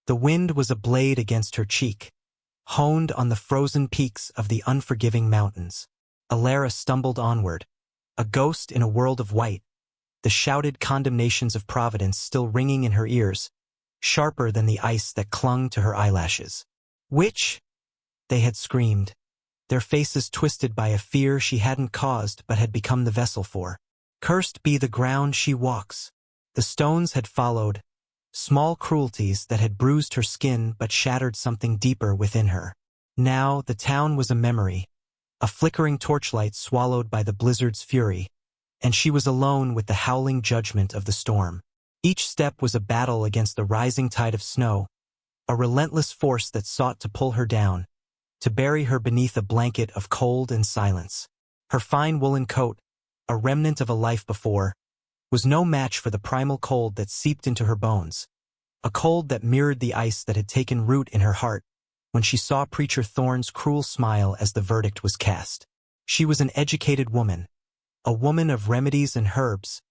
The wind was a blade against her cheek, honed on the frozen peaks of the unforgiving mountains. Alara stumbled onward, a ghost in a world of white, the shouted condemnations of Providence still ringing in her ears, sharper than the ice that clung to her eyelashes. "Witch!" they had screamed, their faces twisted by a fear she hadn't caused but had become the vessel for. "Cursed be the ground she walks." The stones had followed, small cruelties that had bruised her skin but shattered something deeper within her. Now the town was a memory, a flickering torchlight swallowed by the blizzard's fury, and she was alone with the howling judgment of the storm. Each step was a battle against the rising tide of snow, a relentless force that sought to pull her down, to bury her beneath a blanket of cold and silence. Her fine woolen coat, a remnant of a life before, was no match for the primal cold that seeped into her bones, a cold that mirrored the ice that had taken root in her heart when she saw Preacher Thorne's cruel smile as the verdict was cast. She was an educated woman, a woman of remedies and herbs,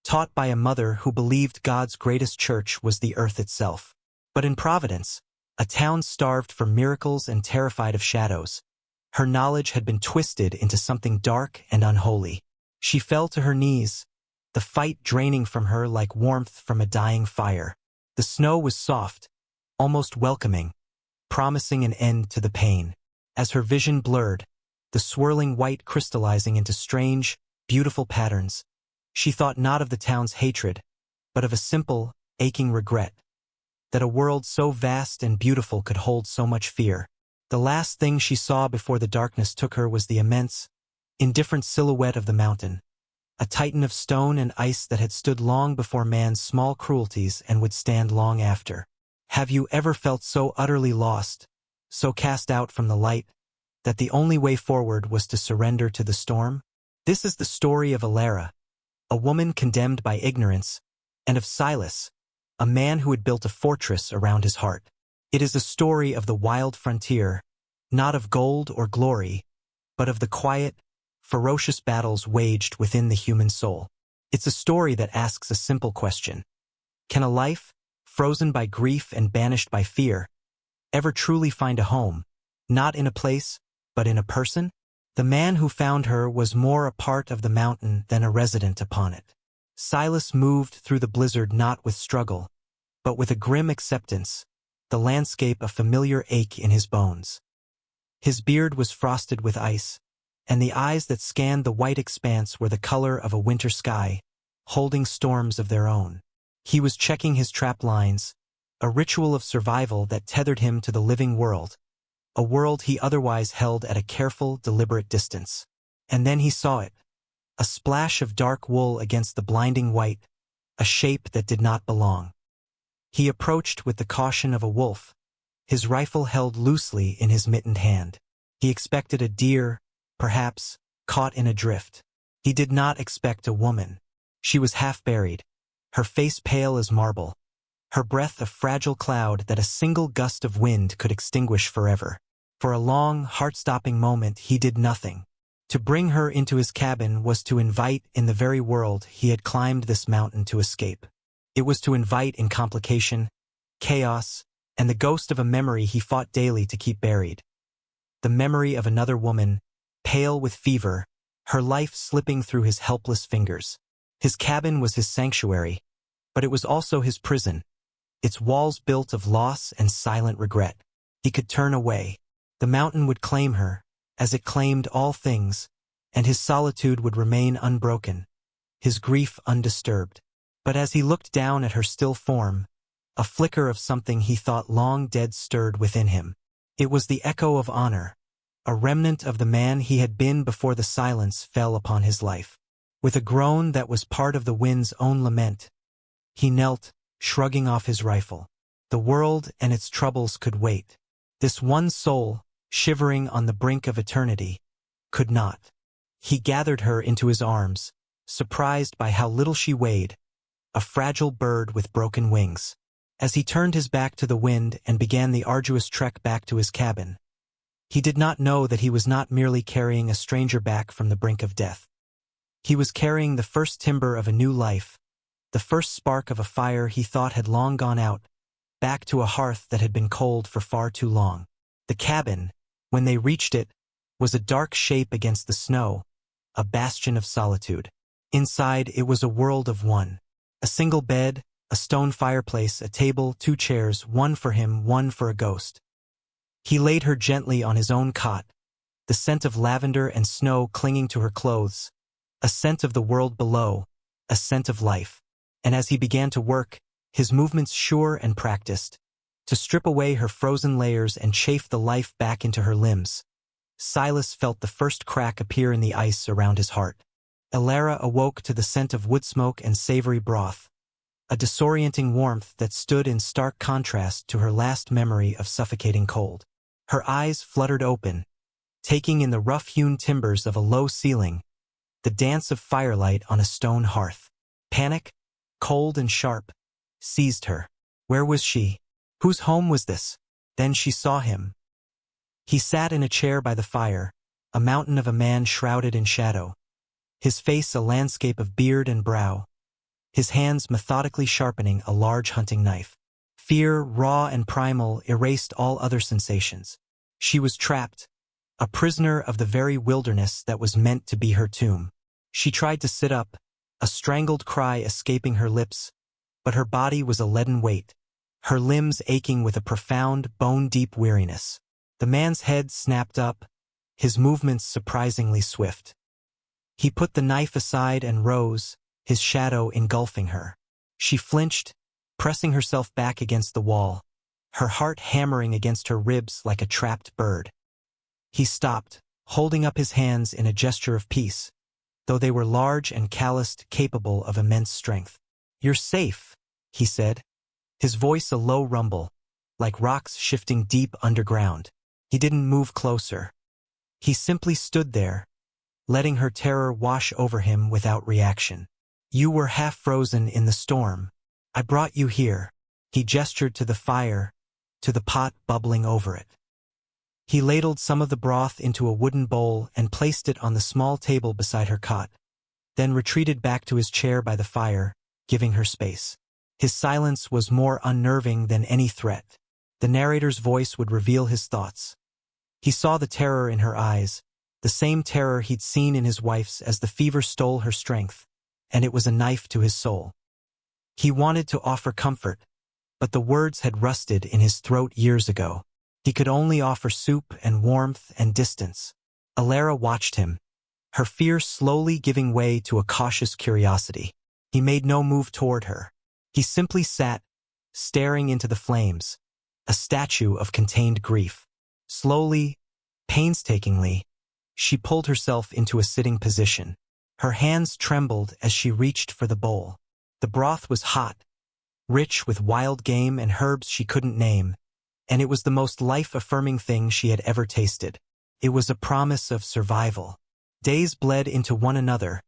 taught by a mother who believed God's greatest church was the earth itself. But in Providence, a town starved for miracles and terrified of shadows, her knowledge had been twisted into something dark and unholy. She fell to her knees, the fight draining from her like warmth from a dying fire. The snow was soft, almost welcoming, promising an end to the pain. As her vision blurred, the swirling white crystallizing into strange, beautiful patterns, she thought not of the town's hatred, but of a simple, aching regret, that a world so vast and beautiful could hold so much fear. The last thing she saw before the darkness took her was the immense, indifferent silhouette of the mountain, a titan of stone and ice that had stood long before man's small cruelties and would stand long after. Have you ever felt so utterly lost, so cast out from the light, that the only way forward was to surrender to the storm? This is the story of Alara, a woman condemned by ignorance, and of Silas, a man who had built a fortress around his heart. It is a story of the wild frontier, not of gold or glory, but of the quiet, ferocious battles waged within the human soul. It's a story that asks a simple question. Can a life, frozen by grief and banished by fear, ever truly find a home, not in a place, but in a person? The man who found her was more a part of the mountain than a resident upon it. Silas moved through the blizzard not with struggle, but with a grim acceptance, the landscape a familiar ache in his bones. His beard was frosted with ice, and the eyes that scanned the white expanse were the color of a winter sky, holding storms of their own. He was checking his trap lines, a ritual of survival that tethered him to the living world, a world he otherwise held at a careful, deliberate distance. And then he saw it, a splash of dark wool against the blinding white, a shape that did not belong. He approached with the caution of a wolf, his rifle held loosely in his mittened hand. He expected a deer, perhaps, caught in a drift. He did not expect a woman. She was half buried, her face pale as marble, her breath a fragile cloud that a single gust of wind could extinguish forever. For a long, heart-stopping moment he did nothing. To bring her into his cabin was to invite in the very world he had climbed this mountain to escape. It was to invite in complication, chaos, and the ghost of a memory he fought daily to keep buried. The memory of another woman, pale with fever, her life slipping through his helpless fingers. His cabin was his sanctuary, but it was also his prison, its walls built of loss and silent regret. He could turn away. The mountain would claim her, as it claimed all things, and his solitude would remain unbroken, his grief undisturbed. But as he looked down at her still form, a flicker of something he thought long dead stirred within him. It was the echo of honor, a remnant of the man he had been before the silence fell upon his life. With a groan that was part of the wind's own lament, he knelt, shrugging off his rifle. The world and its troubles could wait. This one soul, shivering on the brink of eternity, could not. He gathered her into his arms, surprised by how little she weighed, a fragile bird with broken wings. As he turned his back to the wind and began the arduous trek back to his cabin, he did not know that he was not merely carrying a stranger back from the brink of death. He was carrying the first timber of a new life, the first spark of a fire he thought had long gone out, back to a hearth that had been cold for far too long. The cabin, when they reached it, was a dark shape against the snow, a bastion of solitude. Inside, it was a world of one. A single bed, a stone fireplace, a table, 2 chairs, one for him, one for a ghost. He laid her gently on his own cot, the scent of lavender and snow clinging to her clothes, a scent of the world below, a scent of life. And as he began to work, his movements sure and practiced, to strip away her frozen layers and chafe the life back into her limbs, Silas felt the first crack appear in the ice around his heart. Elara awoke to the scent of wood smoke and savory broth, a disorienting warmth that stood in stark contrast to her last memory of suffocating cold. Her eyes fluttered open, taking in the rough-hewn timbers of a low ceiling, the dance of firelight on a stone hearth. Panic, cold and sharp, seized her. Where was she? Whose home was this? Then she saw him. He sat in a chair by the fire, a mountain of a man shrouded in shadow, his face a landscape of beard and brow, his hands methodically sharpening a large hunting knife. Fear, raw and primal, erased all other sensations. She was trapped, a prisoner of the very wilderness that was meant to be her tomb. She tried to sit up, a strangled cry escaping her lips, but her body was a leaden weight, her limbs aching with a profound, bone-deep weariness. The man's head snapped up, his movements surprisingly swift. He put the knife aside and rose, his shadow engulfing her. She flinched, pressing herself back against the wall, her heart hammering against her ribs like a trapped bird. He stopped, holding up his hands in a gesture of peace, though they were large and calloused, capable of immense strength. "You're safe," he said, his voice a low rumble, like rocks shifting deep underground. He didn't move closer. He simply stood there, letting her terror wash over him without reaction. "You were half frozen in the storm. I brought you here." He gestured to the fire, to the pot bubbling over it. He ladled some of the broth into a wooden bowl and placed it on the small table beside her cot, then retreated back to his chair by the fire, giving her space. His silence was more unnerving than any threat. The narrator's voice would reveal his thoughts. He saw the terror in her eyes, the same terror he'd seen in his wife's as the fever stole her strength, and it was a knife to his soul. He wanted to offer comfort, but the words had rusted in his throat years ago. He could only offer soup and warmth and distance. Elara watched him, her fear slowly giving way to a cautious curiosity. He made no move toward her. He simply sat, staring into the flames, a statue of contained grief. Slowly, painstakingly, she pulled herself into a sitting position. Her hands trembled as she reached for the bowl. The broth was hot, rich with wild game and herbs she couldn't name, and it was the most life-affirming thing she had ever tasted. It was a promise of survival. Days bled into one another,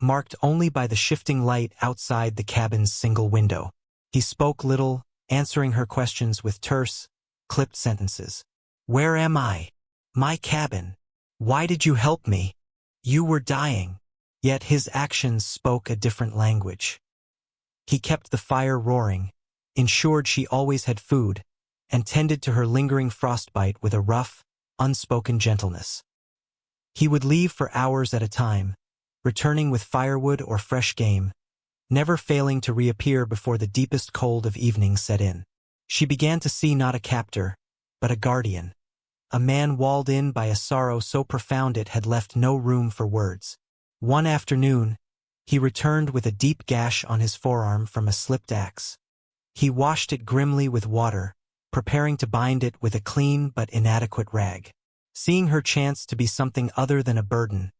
marked only by the shifting light outside the cabin's single window. He spoke little, answering her questions with terse, clipped sentences. "Where am I? My cabin. Why did you help me? You were dying." Yet his actions spoke a different language. He kept the fire roaring, ensured she always had food, and tended to her lingering frostbite with a rough, unspoken gentleness. He would leave for hours at a time, returning with firewood or fresh game, never failing to reappear before the deepest cold of evening set in. She began to see not a captor, but a guardian, a man walled in by a sorrow so profound it had left no room for words. One afternoon, he returned with a deep gash on his forearm from a slipped axe. He washed it grimly with water, preparing to bind it with a clean but inadequate rag. Seeing her chance to be something other than a burden,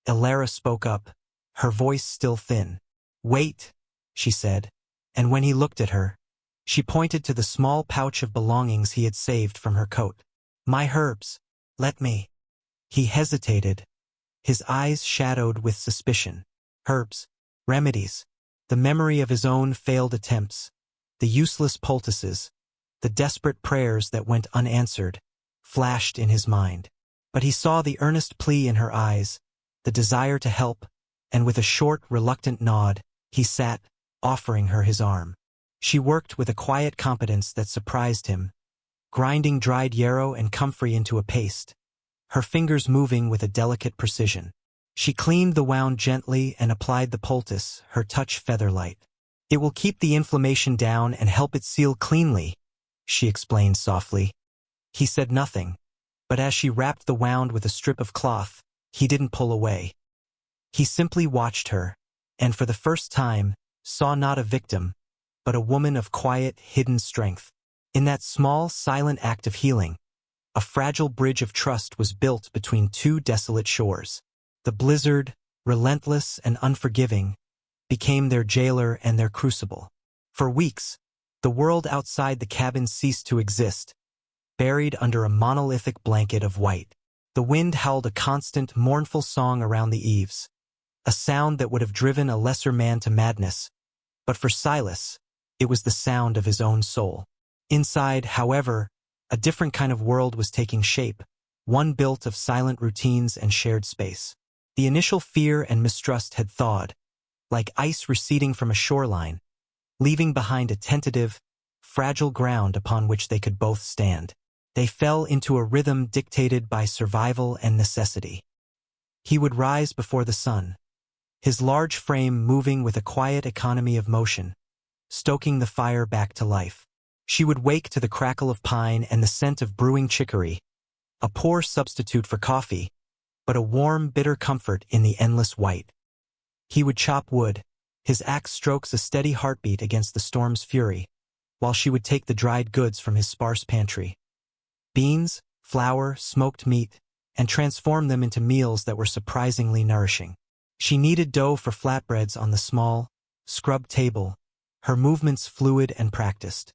Elara spoke up, her voice still thin. "Wait," she said, and when he looked at her, she pointed to the small pouch of belongings he had saved from her coat. "My herbs. Let me." He hesitated, his eyes shadowed with suspicion. Herbs, remedies, the memory of his own failed attempts, the useless poultices, the desperate prayers that went unanswered, flashed in his mind. But he saw the earnest plea in her eyes, the desire to help, and with a short, reluctant nod, he sat, offering her his arm. She worked with a quiet competence that surprised him, grinding dried yarrow and comfrey into a paste, her fingers moving with a delicate precision. She cleaned the wound gently and applied the poultice, her touch feather-light. "It will keep the inflammation down and help it seal cleanly," she explained softly. He said nothing, but as she wrapped the wound with a strip of cloth, he didn't pull away. He simply watched her, and for the first time, saw not a victim, but a woman of quiet, hidden strength. In that small, silent act of healing, a fragile bridge of trust was built between two desolate shores. The blizzard, relentless and unforgiving, became their jailer and their crucible. For weeks, the world outside the cabin ceased to exist, buried under a monolithic blanket of white. The wind howled a constant, mournful song around the eaves, a sound that would have driven a lesser man to madness, but for Silas, it was the sound of his own soul. Inside, however, a different kind of world was taking shape, one built of silent routines and shared space. The initial fear and mistrust had thawed, like ice receding from a shoreline, leaving behind a tentative, fragile ground upon which they could both stand. They fell into a rhythm dictated by survival and necessity. He would rise before the sun, his large frame moving with a quiet economy of motion, stoking the fire back to life. She would wake to the crackle of pine and the scent of brewing chicory, a poor substitute for coffee, but a warm, bitter comfort in the endless white. He would chop wood, his axe strokes a steady heartbeat against the storm's fury, while she would take the dried goods from his sparse pantry. Beans, flour, smoked meat, and transform them into meals that were surprisingly nourishing. She kneaded dough for flatbreads on the small, scrubbed table, her movements fluid and practiced.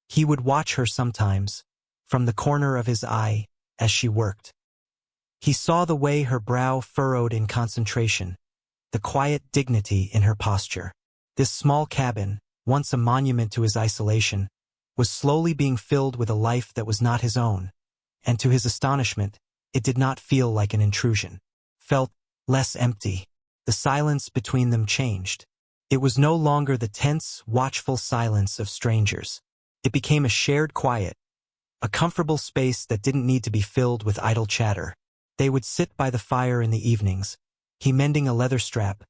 He would watch her sometimes, from the corner of his eye, as she worked. He saw the way her brow furrowed in concentration, the quiet dignity in her posture. This small cabin, once a monument to his isolation, was slowly being filled with a life that was not his own, and to his astonishment, it did not feel like an intrusion. Felt less empty. The silence between them changed. It was no longer the tense, watchful silence of strangers. It became a shared quiet, a comfortable space that didn't need to be filled with idle chatter. They would sit by the fire in the evenings, he mending a leather strap,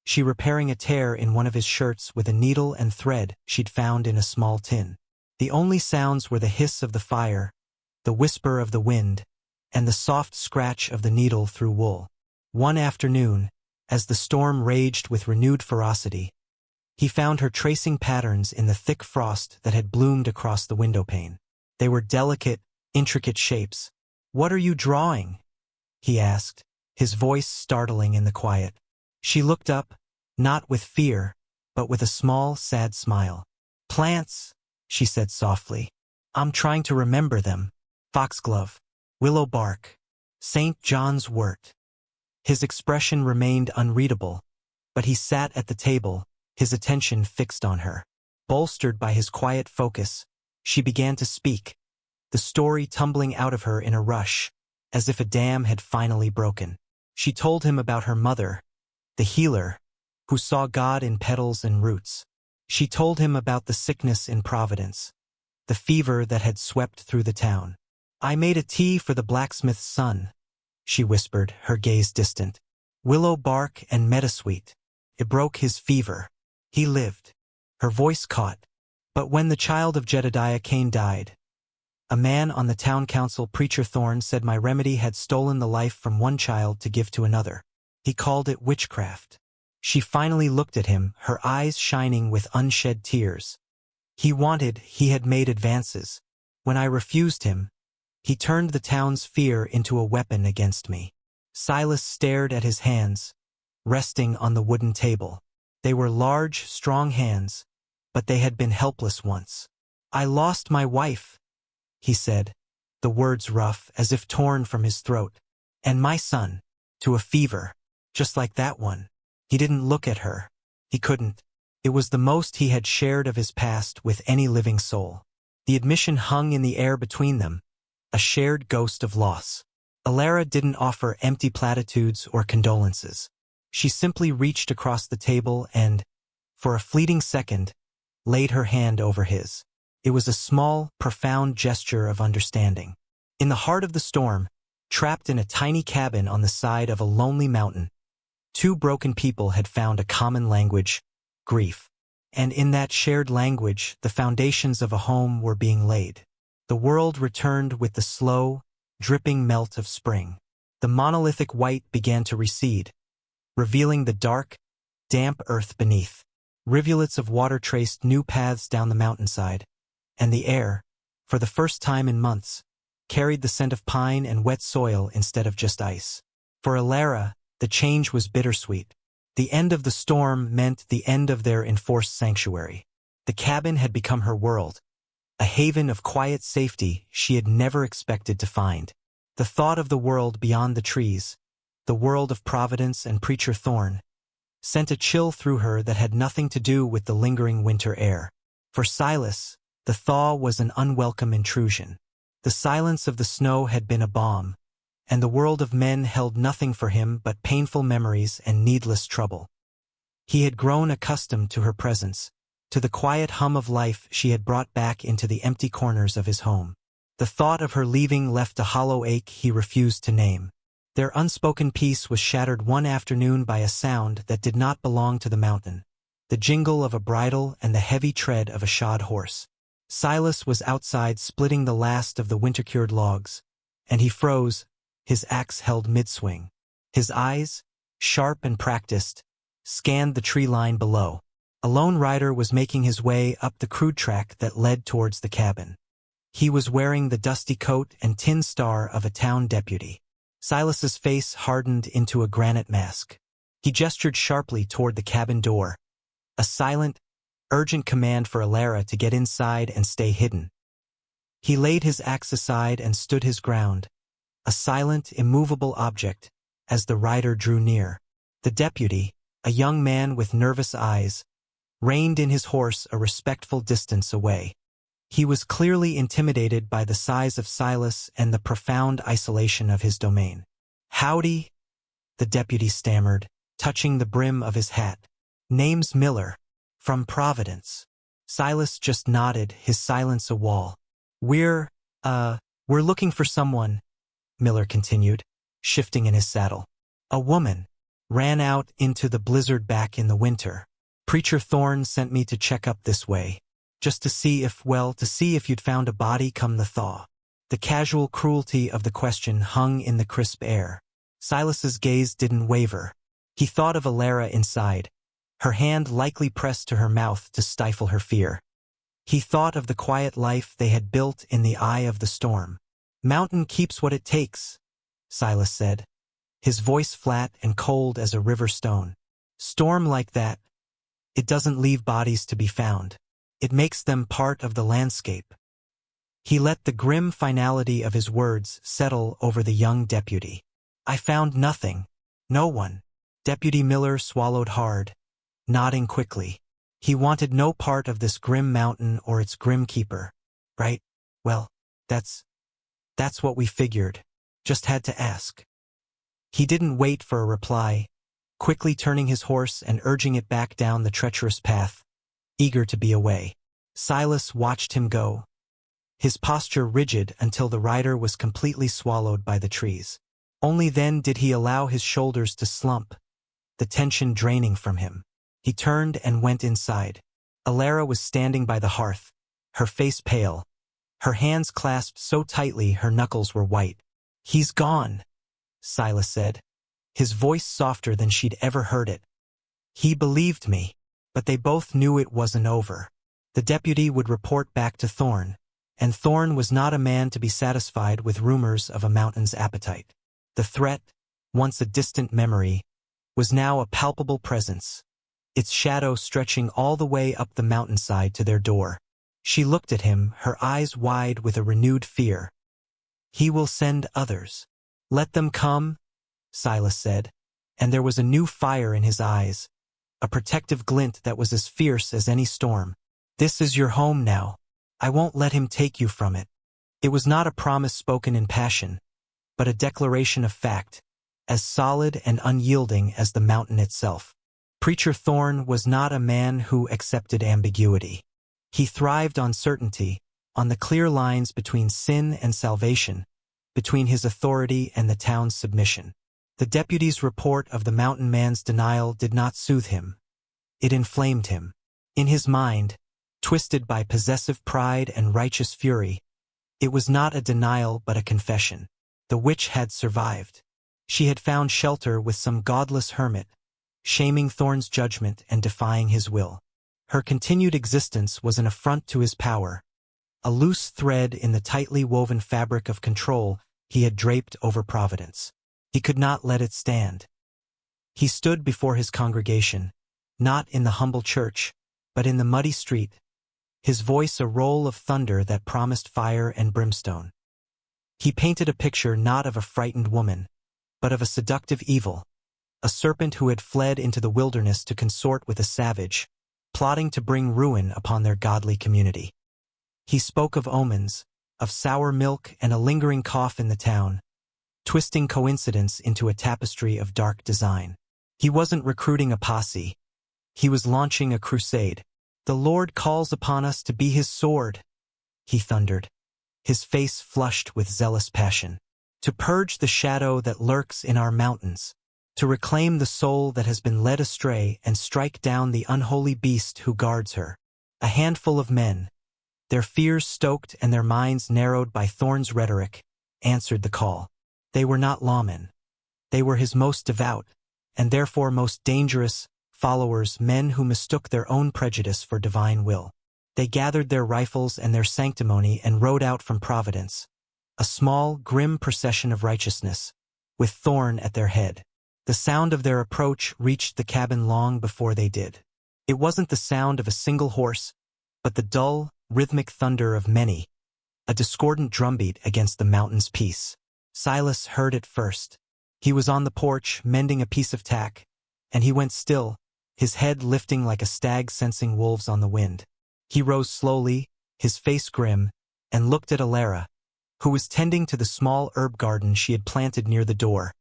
she repairing a tear in one of his shirts with a needle and thread she'd found in a small tin. The only sounds were the hiss of the fire, the whisper of the wind, and the soft scratch of the needle through wool. One afternoon, as the storm raged with renewed ferocity, he found her tracing patterns in the thick frost that had bloomed across the windowpane. They were delicate, intricate shapes. "What are you drawing?" he asked, his voice startling in the quiet. She looked up, not with fear, but with a small, sad smile. "Plants," she said softly. "I'm trying to remember them. Foxglove, willow bark, St. John's wort." His expression remained unreadable, but he sat at the table, his attention fixed on her. Bolstered by his quiet focus, she began to speak, the story tumbling out of her in a rush, as if a dam had finally broken. She told him about her mother, the healer, who saw God in petals and roots. She told him about the sickness in Providence, the fever that had swept through the town. "I made a tea for the blacksmith's son," she whispered, her gaze distant. "Willow bark and meadowsweet. It broke his fever. He lived." Her voice caught. "But when the child of Jedediah Cain died, a man on the town council, Preacher Thorne, said my remedy had stolen the life from one child to give to another. He called it witchcraft." She finally looked at him, her eyes shining with unshed tears. He had made advances. When I refused him, he turned the town's fear into a weapon against me. Silas stared at his hands, resting on the wooden table. They were large, strong hands, but they had been helpless once. "I lost my wife," he said, the words rough, as if torn from his throat. "And my son, to a fever, just like that one." He didn't look at her. He couldn't. It was the most he had shared of his past with any living soul. The admission hung in the air between them, a shared ghost of loss. Alara didn't offer empty platitudes or condolences. She simply reached across the table and, for a fleeting second, laid her hand over his. It was a small, profound gesture of understanding. In the heart of the storm, trapped in a tiny cabin on the side of a lonely mountain, two broken people had found a common language: grief. And in that shared language, the foundations of a home were being laid. The world returned with the slow, dripping melt of spring. The monolithic white began to recede, revealing the dark, damp earth beneath. Rivulets of water traced new paths down the mountainside, and the air, for the first time in months, carried the scent of pine and wet soil instead of just ice. For Alara, the change was bittersweet. The end of the storm meant the end of their enforced sanctuary. The cabin had become her world, a haven of quiet safety she had never expected to find. The thought of the world beyond the trees, the world of Providence and Preacher Thorn, sent a chill through her that had nothing to do with the lingering winter air. For Silas, the thaw was an unwelcome intrusion. The silence of the snow had been a balm, and the world of men held nothing for him but painful memories and needless trouble. He had grown accustomed to her presence, to the quiet hum of life she had brought back into the empty corners of his home. The thought of her leaving left a hollow ache he refused to name. Their unspoken peace was shattered one afternoon by a sound that did not belong to the mountain: the jingle of a bridle and the heavy tread of a shod horse. Silas was outside splitting the last of the winter-cured logs, and he froze, his axe held mid-swing. His eyes, sharp and practiced, scanned the tree line below. A lone rider was making his way up the crude track that led towards the cabin. He was wearing the dusty coat and tin star of a town deputy. Silas's face hardened into a granite mask. He gestured sharply toward the cabin door, a silent, urgent command for Alara to get inside and stay hidden. He laid his axe aside and stood his ground, a silent, immovable object, as the rider drew near. The deputy, a young man with nervous eyes, reined in his horse a respectful distance away. He was clearly intimidated by the size of Silas and the profound isolation of his domain. "Howdy," the deputy stammered, touching the brim of his hat. "Name's Miller, from Providence." Silas just nodded, his silence a wall. We're looking for someone," Miller continued, shifting in his saddle. "A woman ran out into the blizzard back in the winter. Preacher Thorn sent me to check up this way, just to see if you'd found a body come the thaw." The casual cruelty of the question hung in the crisp air. Silas's gaze didn't waver. He thought of Alara inside, her hand likely pressed to her mouth to stifle her fear. He thought of the quiet life they had built in the eye of the storm. "Mountain keeps what it takes," Silas said, his voice flat and cold as a river stone. "Storm like that, it doesn't leave bodies to be found. It makes them part of the landscape." He let the grim finality of his words settle over the young deputy. "I found nothing. No one." Deputy Miller swallowed hard, nodding quickly. He wanted no part of this grim mountain or its grim keeper. "Right? Well, that's what we figured. Just had to ask." He didn't wait for a reply, quickly turning his horse and urging it back down the treacherous path, eager to be away. Silas watched him go, his posture rigid until the rider was completely swallowed by the trees. Only then did he allow his shoulders to slump, the tension draining from him. He turned and went inside. Alara was standing by the hearth, her face pale, her hands clasped so tightly her knuckles were white. "He's gone," Silas said, his voice softer than she'd ever heard it. "He believed me." But they both knew it wasn't over. The deputy would report back to Thorn, and Thorn was not a man to be satisfied with rumors of a mountain's appetite. The threat, once a distant memory, was now a palpable presence, its shadow stretching all the way up the mountainside to their door. She looked at him, her eyes wide with a renewed fear. "He will send others. Let them come," Silas said, and there was a new fire in his eyes, a protective glint that was as fierce as any storm. "This is your home now. I won't let him take you from it." It was not a promise spoken in passion, but a declaration of fact, as solid and unyielding as the mountain itself. Preacher Thorn was not a man who accepted ambiguity. He thrived on certainty, on the clear lines between sin and salvation, between his authority and the town's submission. The deputy's report of the mountain man's denial did not soothe him. It inflamed him. In his mind, twisted by possessive pride and righteous fury, it was not a denial but a confession. The witch had survived. She had found shelter with some godless hermit, shaming Thorn's judgment and defying his will. Her continued existence was an affront to his power, a loose thread in the tightly woven fabric of control he had draped over Providence. He could not let it stand. He stood before his congregation, not in the humble church, but in the muddy street, his voice a roll of thunder that promised fire and brimstone. He painted a picture not of a frightened woman, but of a seductive evil, a serpent who had fled into the wilderness to consort with a savage, plotting to bring ruin upon their godly community. He spoke of omens, of sour milk and a lingering cough in the town, twisting coincidence into a tapestry of dark design. He wasn't recruiting a posse. He was launching a crusade. "The Lord calls upon us to be his sword," he thundered, his face flushed with zealous passion. "To purge the shadow that lurks in our mountains, to reclaim the soul that has been led astray and strike down the unholy beast who guards her." A handful of men, their fears stoked and their minds narrowed by Thorn's rhetoric, answered the call. They were not lawmen. They were his most devout, and therefore most dangerous, followers, men who mistook their own prejudice for divine will. They gathered their rifles and their sanctimony and rode out from Providence, a small, grim procession of righteousness, with Thorn at their head. The sound of their approach reached the cabin long before they did. It wasn't the sound of a single horse, but the dull, rhythmic thunder of many, a discordant drumbeat against the mountain's peace. Silas heard it first. He was on the porch, mending a piece of tack, and he went still, his head lifting like a stag sensing wolves on the wind. He rose slowly, his face grim, and looked at Alara, who was tending to the small herb garden she had planted near the door,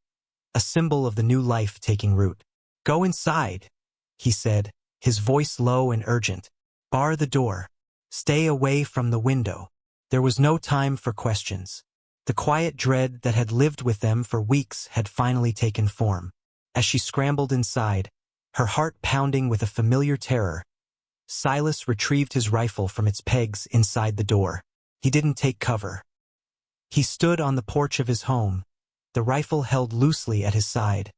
a symbol of the new life taking root. "Go inside," he said, his voice low and urgent. "Bar the door. Stay away from the window." There was no time for questions. The quiet dread that had lived with them for weeks had finally taken form. As she scrambled inside, her heart pounding with a familiar terror, Silas retrieved his rifle from its pegs inside the door. He didn't take cover. He stood on the porch of his home, the rifle held loosely at his side,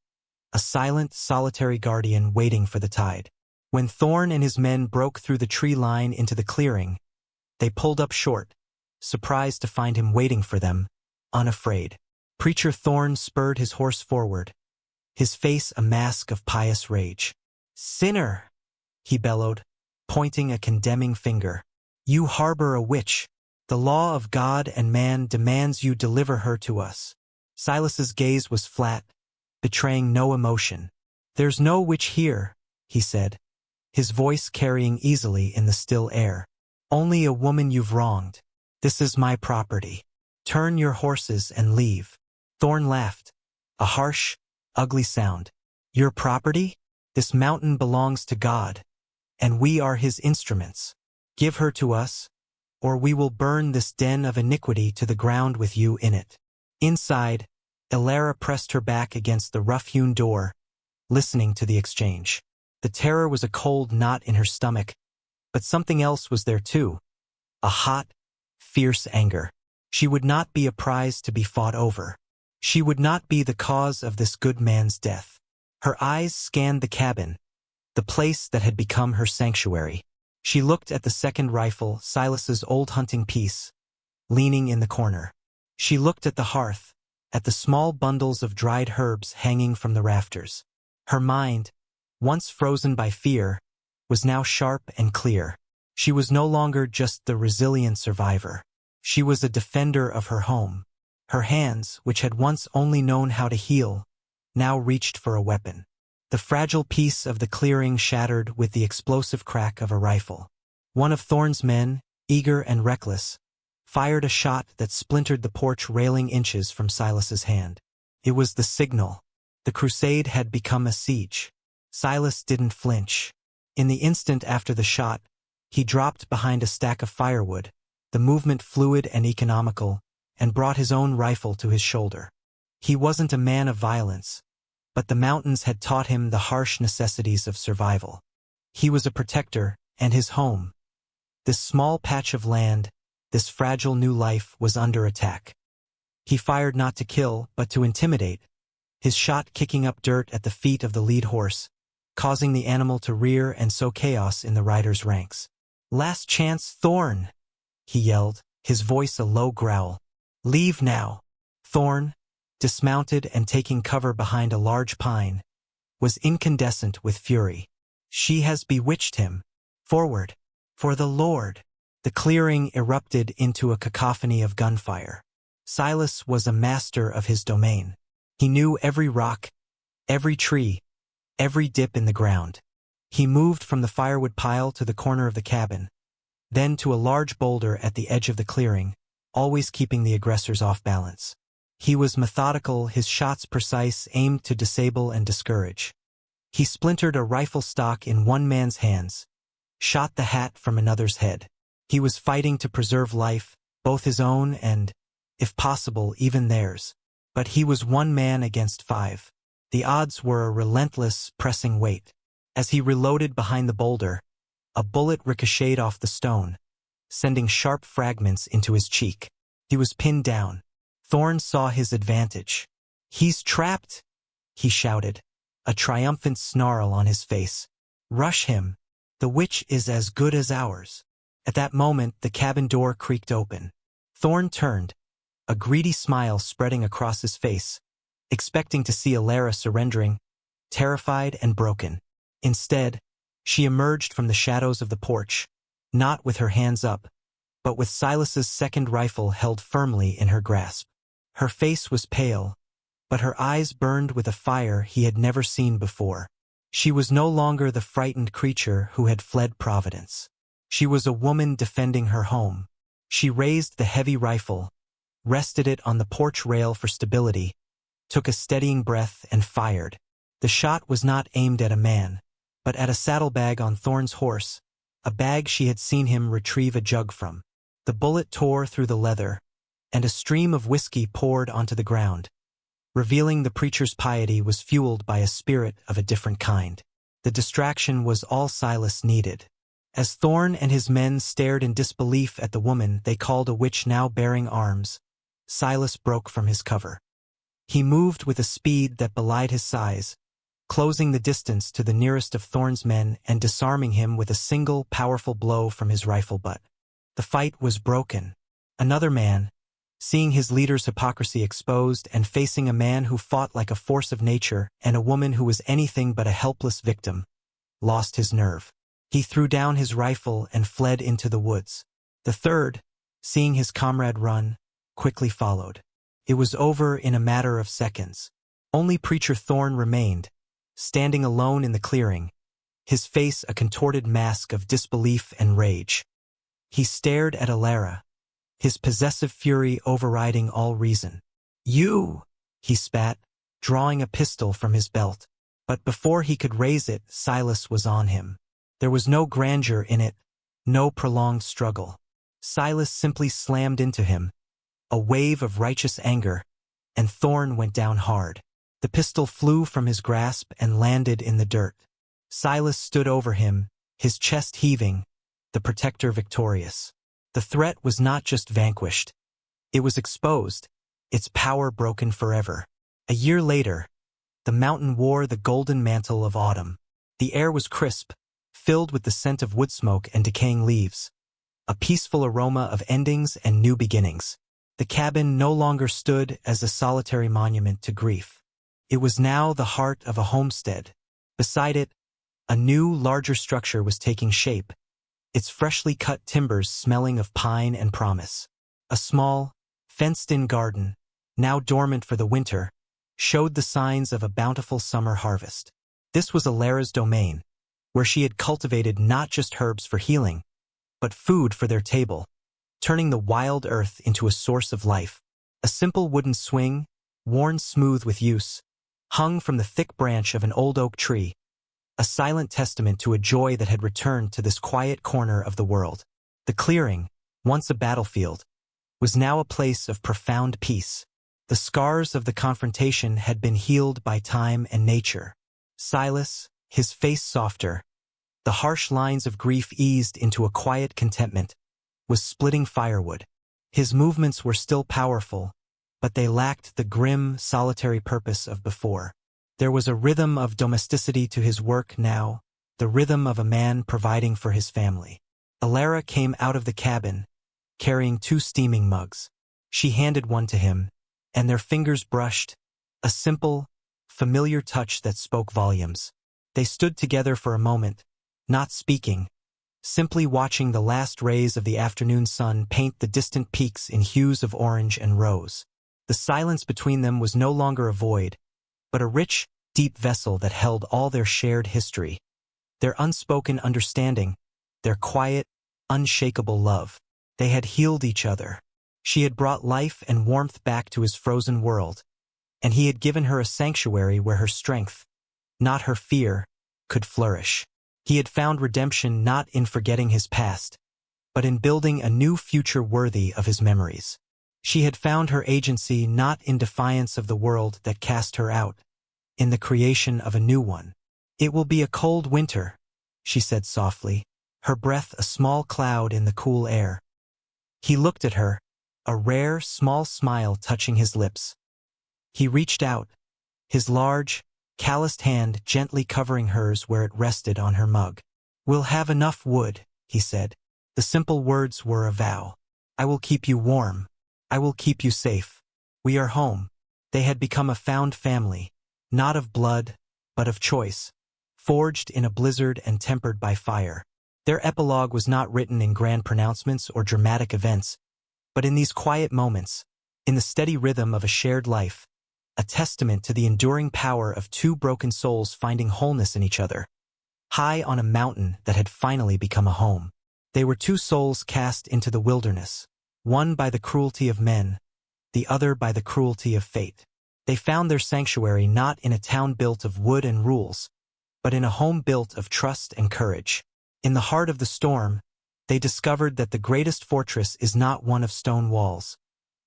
a silent, solitary guardian waiting for the tide. When Thorn and his men broke through the tree line into the clearing, they pulled up short, surprised to find him waiting for them, unafraid. Preacher Thorn spurred his horse forward, his face a mask of pious rage. "Sinner!" he bellowed, pointing a condemning finger. "You harbor a witch. The law of God and man demands you deliver her to us." Silas's gaze was flat, betraying no emotion. "There's no witch here," he said, his voice carrying easily in the still air. "Only a woman you've wronged. This is my property. Turn your horses and leave." Thorn laughed, a harsh, ugly sound. "Your property? This mountain belongs to God, and we are his instruments. Give her to us, or we will burn this den of iniquity to the ground with you in it." Inside, Alara pressed her back against the rough-hewn door, listening to the exchange. The terror was a cold knot in her stomach, but something else was there too, a hot, fierce anger. She would not be a prize to be fought over. She would not be the cause of this good man's death. Her eyes scanned the cabin, the place that had become her sanctuary. She looked at the second rifle, Silas's old hunting piece, leaning in the corner. She looked at the hearth, at the small bundles of dried herbs hanging from the rafters. Her mind, once frozen by fear, was now sharp and clear. She was no longer just the resilient survivor. She was a defender of her home. Her hands, which had once only known how to heal, now reached for a weapon. The fragile piece of the clearing shattered with the explosive crack of a rifle. One of Thorn's men, eager and reckless, fired a shot that splintered the porch railing inches from Silas's hand. It was the signal. The crusade had become a siege. Silas didn't flinch. In the instant after the shot, He dropped behind a stack of firewood, the movement fluid and economical, and brought his own rifle to his shoulder. He wasn't a man of violence, but the mountains had taught him the harsh necessities of survival. He was a protector, and his home, this small patch of land, this fragile new life, was under attack. He fired not to kill, but to intimidate, his shot kicking up dirt at the feet of the lead horse, causing the animal to rear and sow chaos in the rider's ranks. "Last chance, Thorn!" he yelled, his voice a low growl. "Leave now." Thorn, dismounted and taking cover behind a large pine, was incandescent with fury. "She has bewitched him. Forward! For the Lord!" The clearing erupted into a cacophony of gunfire. Silas was a master of his domain. He knew every rock, every tree, every dip in the ground. He moved from the firewood pile to the corner of the cabin, then to a large boulder at the edge of the clearing, always keeping the aggressors off balance. He was methodical, his shots precise, aimed to disable and discourage. He splintered a rifle stock in one man's hands, shot the hat from another's head. He was fighting to preserve life, both his own and, if possible, even theirs. But he was one man against 5. The odds were a relentless, pressing weight. As he reloaded behind the boulder, a bullet ricocheted off the stone, sending sharp fragments into his cheek. He was pinned down. Thorn saw his advantage. "He's trapped!" he shouted, a triumphant snarl on his face. "Rush him! The witch is as good as ours." At that moment, the cabin door creaked open. Thorn turned, a greedy smile spreading across his face, expecting to see Alara surrendering, terrified and broken. Instead, she emerged from the shadows of the porch, not with her hands up, but with Silas's second rifle held firmly in her grasp. Her face was pale, but her eyes burned with a fire he had never seen before. She was no longer the frightened creature who had fled Providence. She was a woman defending her home. She raised the heavy rifle, rested it on the porch rail for stability, took a steadying breath and fired. The shot was not aimed at a man, but at a saddlebag on Thorn's horse, a bag she had seen him retrieve a jug from. The bullet tore through the leather, and a stream of whiskey poured onto the ground, revealing the preacher's piety was fueled by a spirit of a different kind. The distraction was all Silas needed. As Thorn and his men stared in disbelief at the woman they called a witch now bearing arms, Silas broke from his cover. He moved with a speed that belied his size, closing the distance to the nearest of Thorn's men and disarming him with a single powerful blow from his rifle butt. The fight was broken. Another man, seeing his leader's hypocrisy exposed and facing a man who fought like a force of nature and a woman who was anything but a helpless victim, lost his nerve. He threw down his rifle and fled into the woods. The third, seeing his comrade run, quickly followed. It was over in a matter of seconds. Only Preacher Thorn remained, standing alone in the clearing, his face a contorted mask of disbelief and rage. He stared at Alara, his possessive fury overriding all reason. "You!" he spat, drawing a pistol from his belt. But before he could raise it, Silas was on him. There was no grandeur in it, no prolonged struggle. Silas simply slammed into him, a wave of righteous anger, and Thorn went down hard. The pistol flew from his grasp and landed in the dirt. Silas stood over him, his chest heaving, the protector victorious. The threat was not just vanquished. It was exposed, its power broken forever. A year later, the mountain wore the golden mantle of autumn. The air was crisp, filled with the scent of wood smoke and decaying leaves, a peaceful aroma of endings and new beginnings. The cabin no longer stood as a solitary monument to grief. It was now the heart of a homestead. Beside it, a new, larger structure was taking shape, its freshly cut timbers smelling of pine and promise. A small, fenced-in garden, now dormant for the winter, showed the signs of a bountiful summer harvest. This was Alara's domain, where she had cultivated not just herbs for healing, but food for their table, turning the wild earth into a source of life. A simple wooden swing, worn smooth with use, hung from the thick branch of an old oak tree, a silent testament to a joy that had returned to this quiet corner of the world. The clearing, once a battlefield, was now a place of profound peace. The scars of the confrontation had been healed by time and nature. Silas, his face softer, the harsh lines of grief eased into a quiet contentment, was splitting firewood. His movements were still powerful, but they lacked the grim, solitary purpose of before. There was a rhythm of domesticity to his work now, the rhythm of a man providing for his family. Alara came out of the cabin, carrying 2 steaming mugs. She handed one to him, and their fingers brushed, a simple, familiar touch that spoke volumes. They stood together for a moment, not speaking, simply watching the last rays of the afternoon sun paint the distant peaks in hues of orange and rose. The silence between them was no longer a void, but a rich, deep vessel that held all their shared history, their unspoken understanding, their quiet, unshakable love. They had healed each other. She had brought life and warmth back to his frozen world, and he had given her a sanctuary where her strength, not her fear, could flourish. He had found redemption not in forgetting his past, but in building a new future worthy of his memories. She had found her agency not in defiance of the world that cast her out, in the creation of a new one. "It will be a cold winter," she said softly, her breath a small cloud in the cool air. He looked at her, a rare, small smile touching his lips. He reached out, his large, calloused hand gently covering hers where it rested on her mug. "We'll have enough wood," he said. The simple words were a vow. "I will keep you warm. I will keep you safe. We are home." They had become a found family, not of blood, but of choice, forged in a blizzard and tempered by fire. Their epilogue was not written in grand pronouncements or dramatic events, but in these quiet moments, in the steady rhythm of a shared life, a testament to the enduring power of 2 broken souls finding wholeness in each other, high on a mountain that had finally become a home. They were 2 souls cast into the wilderness, one by the cruelty of men, the other by the cruelty of fate. They found their sanctuary not in a town built of wood and rules, but in a home built of trust and courage. In the heart of the storm, they discovered that the greatest fortress is not one of stone walls,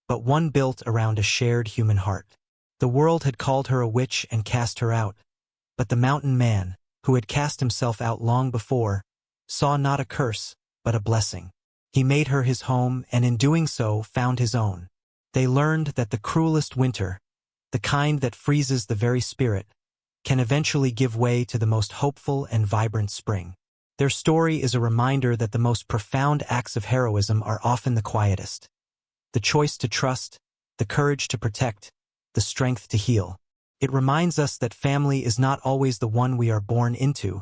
but one built around a shared human heart. The world had called her a witch and cast her out, but the mountain man, who had cast himself out long before, saw not a curse, but a blessing. He made her his home and in doing so found his own. They learned that the cruelest winter, the kind that freezes the very spirit, can eventually give way to the most hopeful and vibrant spring. Their story is a reminder that the most profound acts of heroism are often the quietest. The choice to trust, the courage to protect, the strength to heal. It reminds us that family is not always the one we are born into,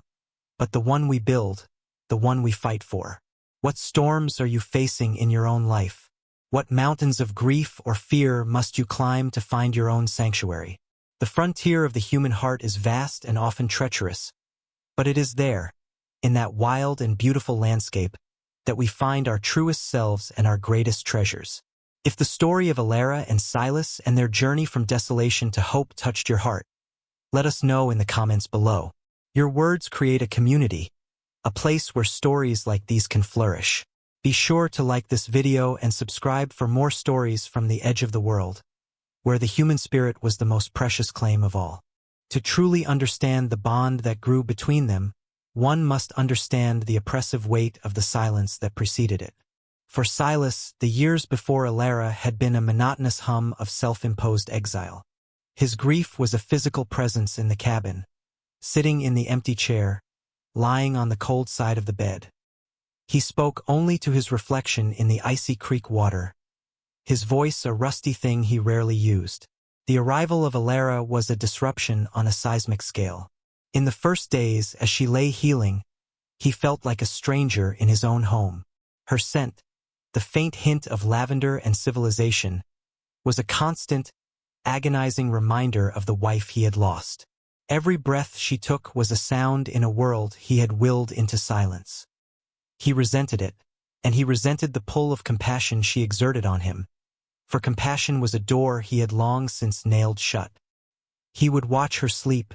but the one we build, the one we fight for. What storms are you facing in your own life? What mountains of grief or fear must you climb to find your own sanctuary? The frontier of the human heart is vast and often treacherous, but it is there, in that wild and beautiful landscape, that we find our truest selves and our greatest treasures. If the story of Alara and Silas and their journey from desolation to hope touched your heart, let us know in the comments below. Your words create a community, a place where stories like these can flourish. Be sure to like this video and subscribe for more stories from the edge of the world, where the human spirit was the most precious claim of all. To truly understand the bond that grew between them, one must understand the oppressive weight of the silence that preceded it. For Silas, the years before Alara had been a monotonous hum of self-imposed exile. His grief was a physical presence in the cabin, sitting in the empty chair, lying on the cold side of the bed. He spoke only to his reflection in the icy creek water, his voice a rusty thing he rarely used. The arrival of Alara was a disruption on a seismic scale. In the first days, as she lay healing, he felt like a stranger in his own home. Her scent, the faint hint of lavender and civilization, was a constant, agonizing reminder of the wife he had lost. Every breath she took was a sound in a world he had willed into silence. He resented it, and he resented the pull of compassion she exerted on him, for compassion was a door he had long since nailed shut. He would watch her sleep,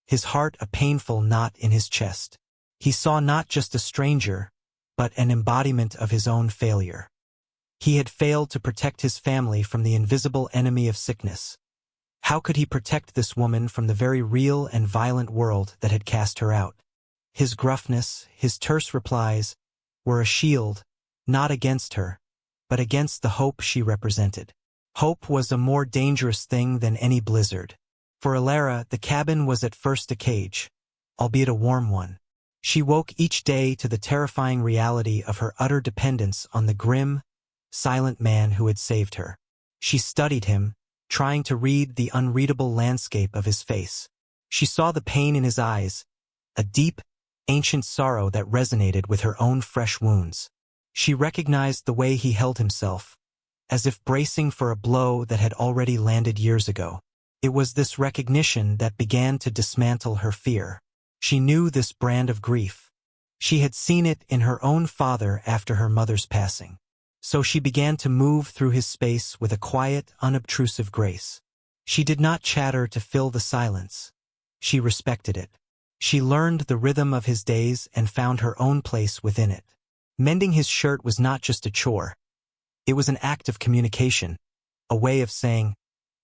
his heart a painful knot in his chest. He saw not just a stranger, but an embodiment of his own failure. He had failed to protect his family from the invisible enemy of sickness. How could he protect this woman from the very real and violent world that had cast her out? His gruffness, his terse replies, were a shield, not against her, but against the hope she represented. Hope was a more dangerous thing than any blizzard. For Alara, the cabin was at first a cage, albeit a warm one. She woke each day to the terrifying reality of her utter dependence on the grim, silent man who had saved her. She studied him, trying to read the unreadable landscape of his face. She saw the pain in his eyes, a deep, ancient sorrow that resonated with her own fresh wounds. She recognized the way he held himself, as if bracing for a blow that had already landed years ago. It was this recognition that began to dismantle her fear. She knew this brand of grief. She had seen it in her own father after her mother's passing. So she began to move through his space with a quiet, unobtrusive grace. She did not chatter to fill the silence. She respected it. She learned the rhythm of his days and found her own place within it. Mending his shirt was not just a chore. It was an act of communication, a way of saying,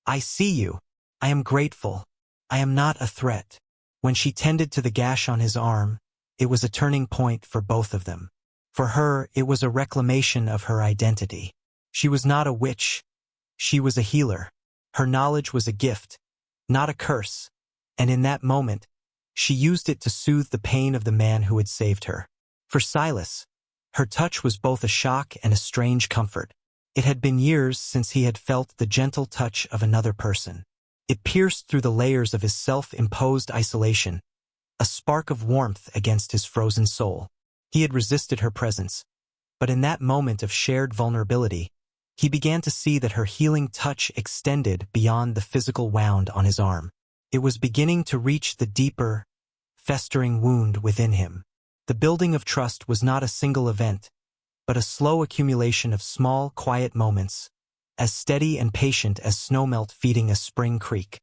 "I see you. I am grateful. I am not a threat." When she tended to the gash on his arm, it was a turning point for both of them. For her, it was a reclamation of her identity. She was not a witch. She was a healer. Her knowledge was a gift, not a curse. And in that moment, she used it to soothe the pain of the man who had saved her. For Silas, her touch was both a shock and a strange comfort. It had been years since he had felt the gentle touch of another person. It pierced through the layers of his self-imposed isolation, a spark of warmth against his frozen soul. He had resisted her presence, but in that moment of shared vulnerability, he began to see that her healing touch extended beyond the physical wound on his arm. It was beginning to reach the deeper, festering wound within him. The building of trust was not a single event, but a slow accumulation of small, quiet moments, as steady and patient as snowmelt feeding a spring creek.